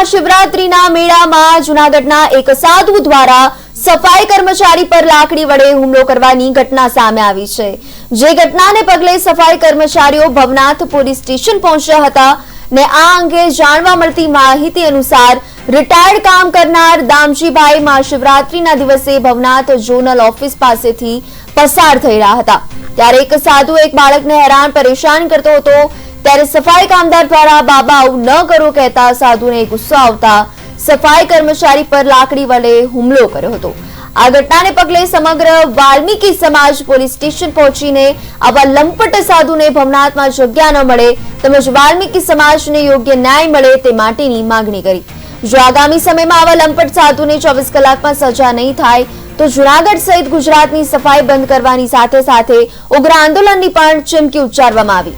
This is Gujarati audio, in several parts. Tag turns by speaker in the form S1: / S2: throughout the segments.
S1: महाशिवरात्रिना मेळामां जूनागढ़ना एक साधु द्वारा सफाई कर्मचारी पर लाकड़ी वडे हुमलो करवानी घटना सामे आवी छे। जे घटनाने पगले सफाई कर्मचारीओ भवनाथ पोलीस स्टेशन पहोंच्या हता ने आ अंगे जाणवा मळती माहिती अनुसार रिटायर्ड काम करनार दामजीभाई महाशिवरात्रिना दिवसे भवनाथ जोनल ऑफिस पासेथी पसार थई रह्या हता त्यारे एक साधु एक बाळकने हैरान परेशान करतो हतो ત્યારે સફાઈ કામદાર દ્વારા બાબા આવું ન કરો કહેતા સાધુને ગુસ્સો આવતા સફાઈ કર્મચારી પર લાકડી વડે હુમલો કર્યો હતો। આ ઘટનાને પગલે સમગ્ર વાલ્મીકી સમાજ પોલીસ સ્ટેશન પહોંચીને આવા લંપટ સાધુને ભવનાથમાં જગ્યા ન મળે તેમજ વાલ્મીકી સમાજને યોગ્ય ન્યાય મળે તે માટેની માંગણી કરી। જો આગામી સમયમાં આવા લંપટ સાધુને 24 કલાકમાં સજા નહીં થાય તો જૂનાગઢ સહિત ગુજરાતની સફાઈ બંધ કરવાની સાથે સાથે ઉગ્ર આંદોલનની પણ ચીમકી ઉચ્ચારવામાં આવી।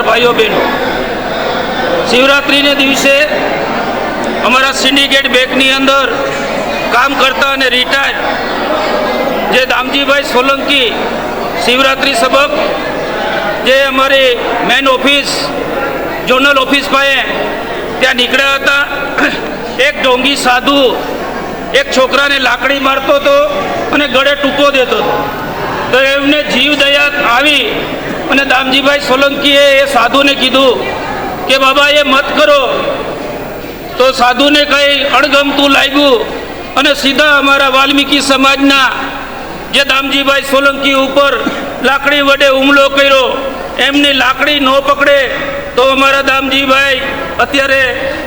S2: भाइयों बहनों, शिवरात्रि ने दिवसे अमरा सिंडिकेट बैंक अंदर काम करता ने रिटायर जे दामजीभाई सोलंकी शिवरात्रि सबक जे अमरी मेन ऑफिस जोनल ऑफिस पाए त्या निकळ्या हता। एक ढोंगी साधु एक छोकरा ने लाकड़ी मारतो तो अने गळे टूको देतो तो एमने जीव दया आवी અને દામજીભાઈ સોલંકીએ એ સાધુને કીધું કે બાબા એ મત કરો તો સાધુને કંઈ અણગમતું લાગ્યું અને સીધા અમારા વાલ્મીકી સમાજના જે દામજીભાઈ સોલંકી ઉપર લાકડી વડે હુમલો કર્યો। એમની લાકડી ન પકડે તો અમારા દામજીભાઈ અત્યારે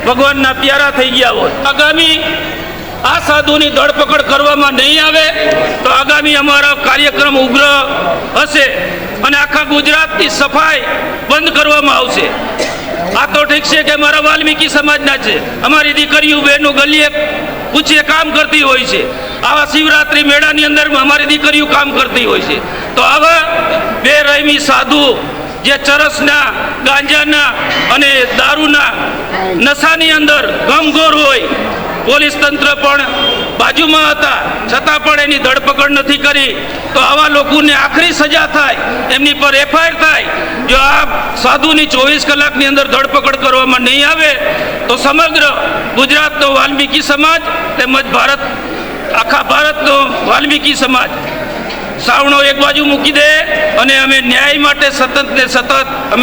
S2: ભગવાનના પ્યારા થઈ ગયા હોત। આગામી આ સાધુની ધરપકડ કરવામાં નહીં આવે તો આગામી અમારો કાર્યક્રમ ઉગ્ર હશે અને આખા ગુજરાતની સફાઈ બંધ કરવામાં આવશે। આ તો ઠીક છે કે મારા વાલ્મીકી સમાજના છે, અમારી દીકરીઓ બહેનો ગલીએ પૂછીએ કામ કરતી હોય છે, આવા શિવરાત્રિ મેળાની અંદર અમારી દીકરીઓ કામ કરતી હોય છે। તો આવા બેરહેમી સાધુ જે ચરસના ગાંજાના અને દારૂના નશાની અંદર ગમગોર હોય, પોલીસ તંત્ર પણ બાજુમાં હતા છતાં પણ એની ધરપકડ નથી કરી તો આવા લોકોને આખરી સજા થાય, એમની પર એફઆઈઆર થાય। જો આ સાધુની 24 કલાકની અંદર ધરપકડ કરવામાં નહીં આવે તો સમગ્ર ગુજરાતનો વાલ્મીકી સમાજ તેમજ ભારત આખા ભારતનો વાલ્મીકી સમાજ સાવણો એક બાજુ મૂકી દે અને અમે ન્યાય માટે સતત ને સતત અમે